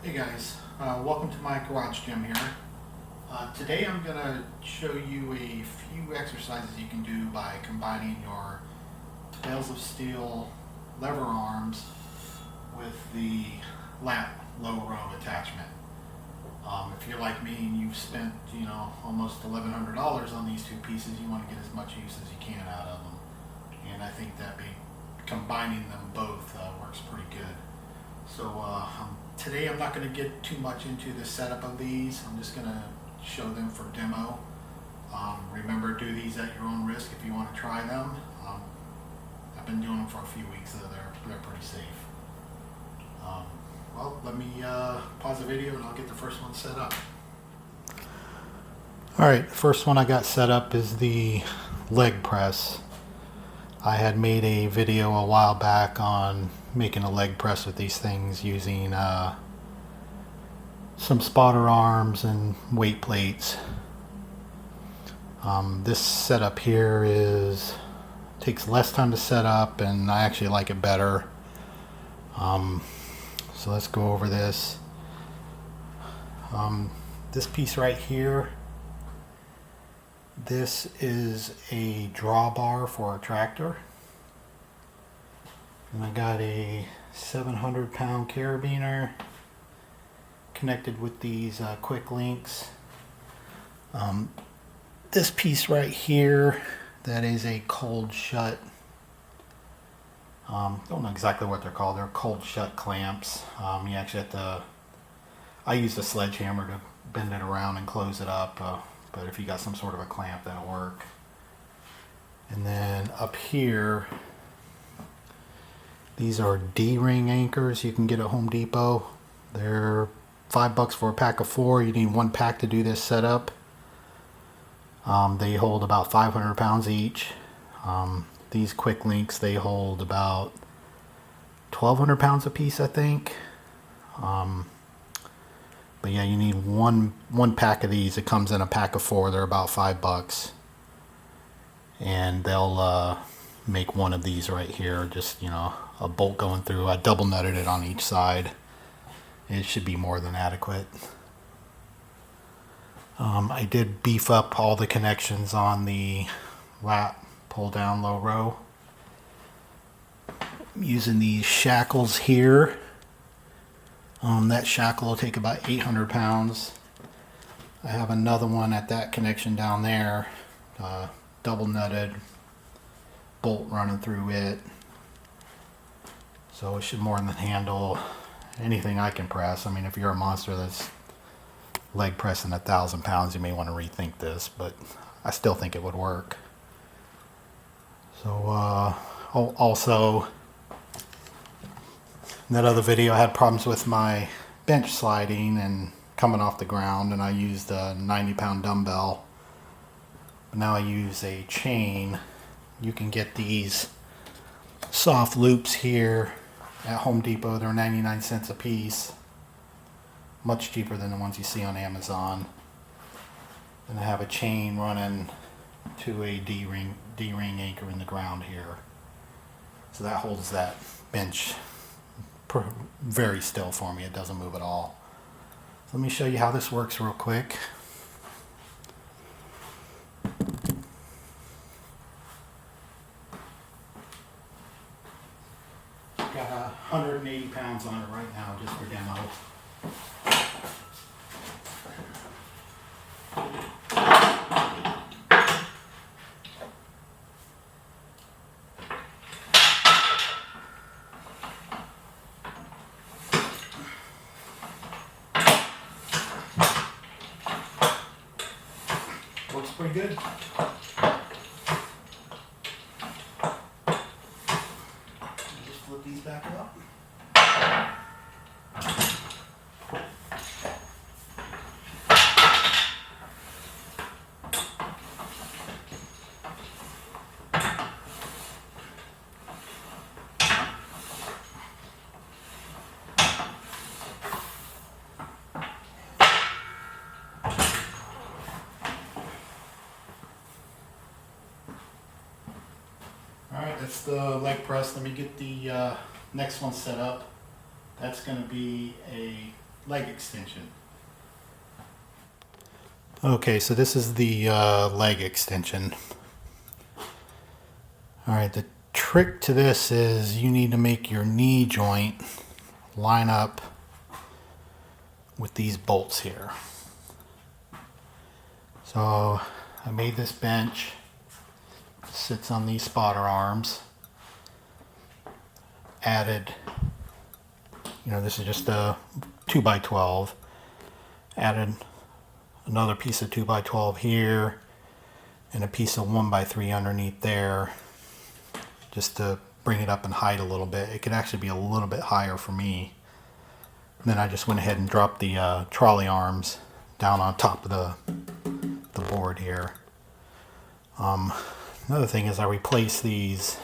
Hey guys, welcome to my garage gym here. Today I'm going to show you a few exercises you can do by combining your Tales of Steel lever arms with the lat low row attachment. If you're like me and you've spent almost $1,100 on these two pieces, you want to get as much use as you can out of them. And I think that combining them both works pretty good. So today I'm not going to get too much into the setup of these. I'm just going to show them for demo. Remember, do these at your own risk if you want to try them. I've been doing them for a few weeks, so they're pretty safe. Well, let me pause the video and I'll get the first one set up. Alright, the first one I got set up is the leg press. I had made a video a while back on making a leg press with these things using some spotter arms and weight plates. This setup here takes less time to set up, and I actually like it better. So let's go over this. This piece right here, this is a drawbar for a tractor. And I got a 700-pound carabiner connected with these quick links. This piece right here, that is a cold shut. Don't know exactly what they're called. They're cold shut clamps. You actually have to. I used a sledgehammer to bend it around and close it up. But if you got some sort of a clamp, that'll work. And then up here, these are D-ring anchors you can get at Home Depot. They're $5 for a pack of 4. You need 1 pack to do this setup. They hold about 500 pounds each. These quick links, they hold about 1,200 pounds a piece, I think. But yeah, you need one pack of these. It comes in a pack of 4. They're about $5, and they'll make one of these right here. Just a bolt going through. I double nutted it on each side. It should be more than adequate. I did beef up all the connections on the lat pull down low row. I'm using these shackles here. That shackle will take about 800 pounds. I have another one at that connection down there, double nutted, bolt running through it. So it should more than handle anything I can press. I mean, if you're a monster that's leg pressing 1,000 pounds, you may want to rethink this, but I still think it would work. So also, in that other video, I had problems with my bench sliding and coming off the ground, and I used a 90-pound dumbbell. But now I use a chain. You can get these soft loops here at Home Depot. They're 99 cents a piece. Much cheaper than the ones you see on Amazon. And I have a chain running to a D-ring anchor in the ground here. So that holds that bench very still for me. It doesn't move at all. So let me show you how this works real quick. Got 180 pounds on it right now just for demo. Works pretty good. Just flip these back up. Alright, that's the leg press. Let me get the next one set up. That's going to be a leg extension. Okay, so this is the leg extension. Alright, the trick to this is you need to make your knee joint line up with these bolts here. So I made this bench, sits on these spotter arms, added, this is just a 2x12, added another piece of 2x12 here and a piece of 1x3 underneath there, just to bring it up in height a little bit. It could actually be a little bit higher for me. And then I just went ahead and dropped the trolley arms down on top of the board here. Another thing is I replaced these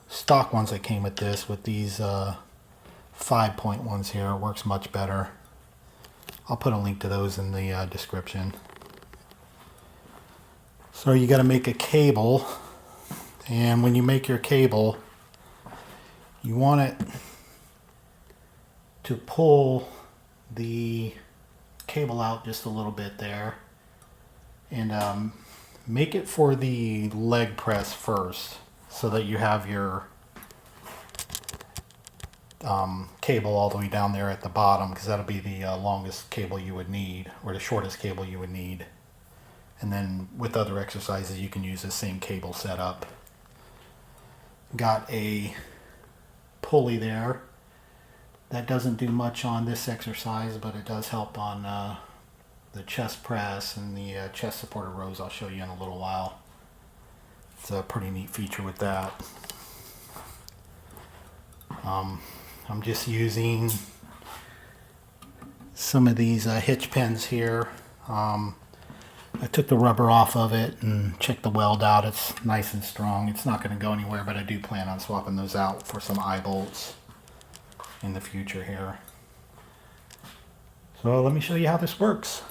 stock ones that came with this with these 5-point ones here. It works much better. I'll put a link to those in the description. So you got to make a cable, and when you make your cable, you want it to pull the cable out just a little bit there, and make it for the leg press first, so that you have your cable all the way down there at the bottom, because that'll be the longest cable you would need, or the shortest cable you would need. And then with other exercises you can use the same cable setup. Got a pulley there. That doesn't do much on this exercise, but it does help on the chest press and the chest supported rows I'll show you in a little while. It's a pretty neat feature with that. I'm just using some of these hitch pins here. I took the rubber off of it and checked the weld out. It's nice and strong. It's not going to go anywhere, but I do plan on swapping those out for some eye bolts in the future here. So let me show you how this works.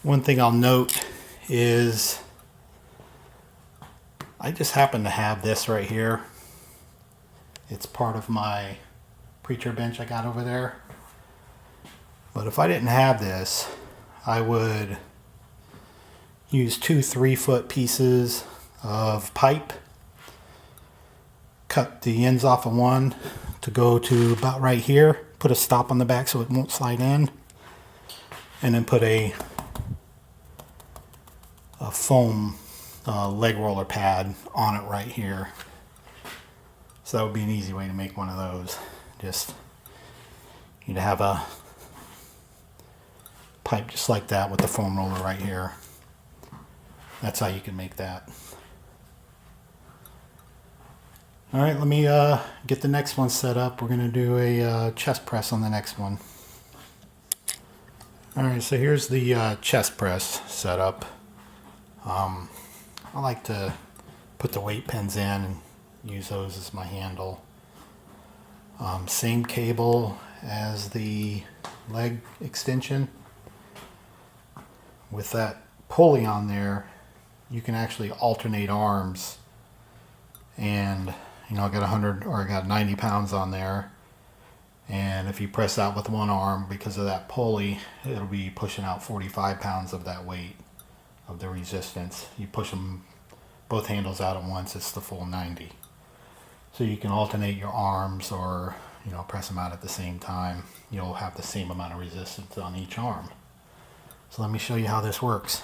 One thing I'll note is I just happen to have this right here. It's part of my preacher bench I got over there. But if I didn't have this, I would use 2 3-foot pieces of pipe, cut the ends off of one to go to about right here, put a stop on the back so it won't slide in, and then put a foam leg roller pad on it right here. So that would be an easy way to make one of those. Just you need to have a pipe just like that with the foam roller right here. That's how you can make that. Alright, let me get the next one set up. We're going to do a chest press on the next one. Alright, so here's the chest press setup. I like to put the weight pins in and use those as my handle. Same cable as the leg extension. With that pulley on there, you can actually alternate arms. And I got 100 or I got 90 pounds on there. And if you press out with one arm, because of that pulley, it'll be pushing out 45 pounds of that weight, of the resistance. You push them both handles out at once, it's the full 90. So you can alternate your arms, or press them out at the same time. You'll have the same amount of resistance on each arm. So let me show you how this works.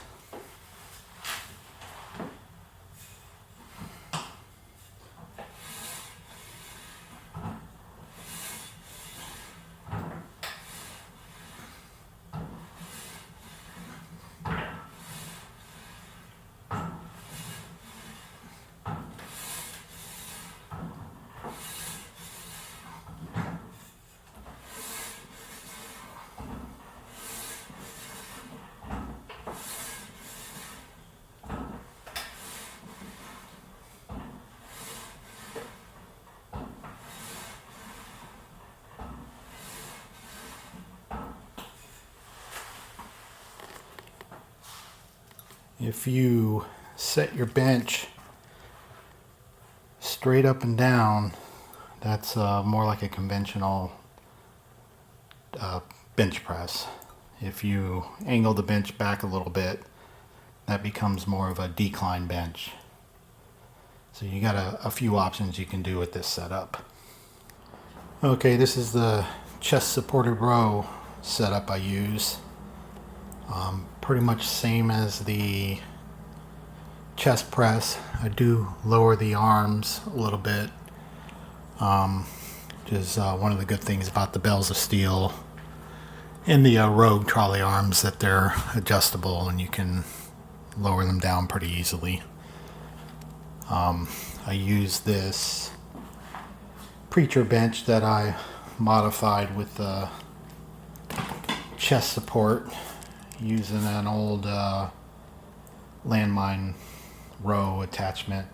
if you set your bench straight up and down, that's more like a conventional bench press. If you angle the bench back a little bit, that becomes more of a decline bench. So you got a few options you can do with this setup. Okay, this is the chest supported row setup I use. Pretty much same as the chest press. I do lower the arms a little bit, which is one of the good things about the Bells of Steel and the Rogue trolley arms, that they're adjustable and you can lower them down pretty easily. I use this preacher bench that I modified with the chest support using an old landmine row attachment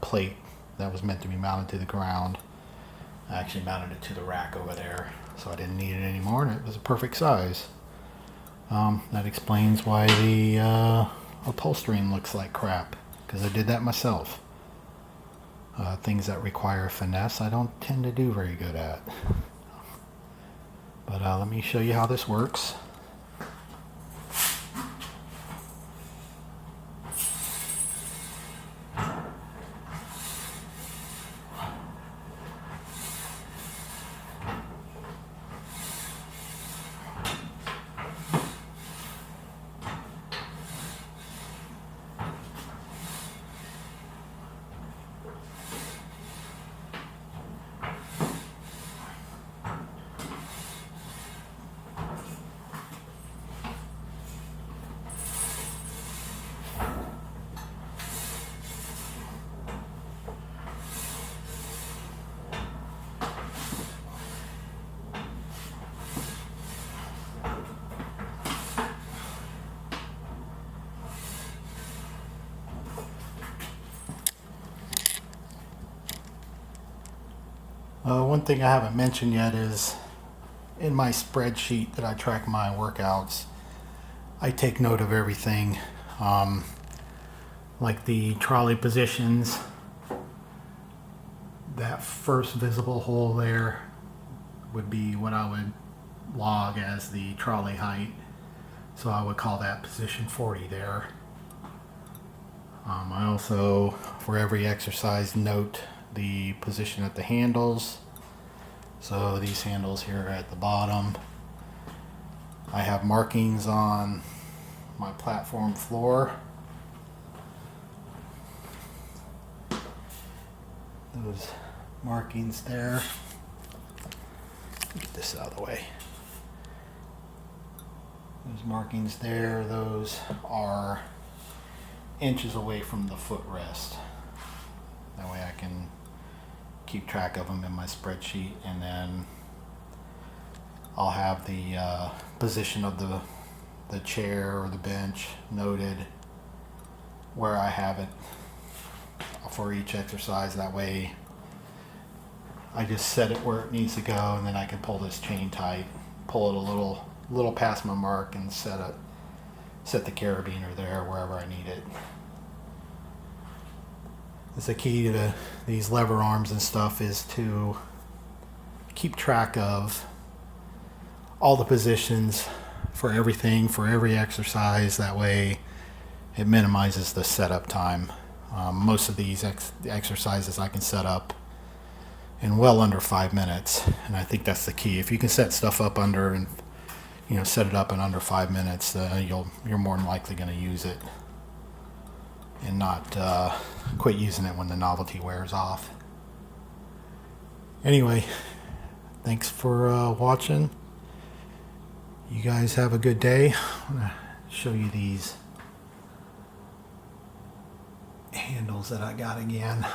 plate that was meant to be mounted to the ground. I actually mounted it to the rack over there, so I didn't need it anymore, and it was a perfect size. That explains why the upholstering looks like crap, because I did that myself. Things that require finesse I don't tend to do very good at. But let me show you how this works. One thing I haven't mentioned yet is in my spreadsheet that I track my workouts, I take note of everything, like the trolley positions. That first visible hole there would be what I would log as the trolley height, so I would call that position 40 there. I also, for every exercise, note the position at the handles. So these handles here at the bottom, I have markings on my platform floor. Those markings there. Get this out of the way. Those markings there, those are inches away from the footrest. That way I can keep track of them in my spreadsheet, and then I'll have the position of the chair or the bench noted where I have it for each exercise. That way I just set it where it needs to go, and then I can pull this chain tight, pull it a little past my mark, and set the carabiner there wherever I need it. It's the key to these lever arms and stuff, is to keep track of all the positions for everything, for every exercise. That way it minimizes the setup time. Most of these exercises I can set up in well under 5 minutes, and I think that's the key. If you can set stuff up set it up in under 5 minutes, you're more than likely going to use it and not quit using it when the novelty wears off. Anyway, thanks for watching. You guys have a good day. I'm going to show you these handles that I got again.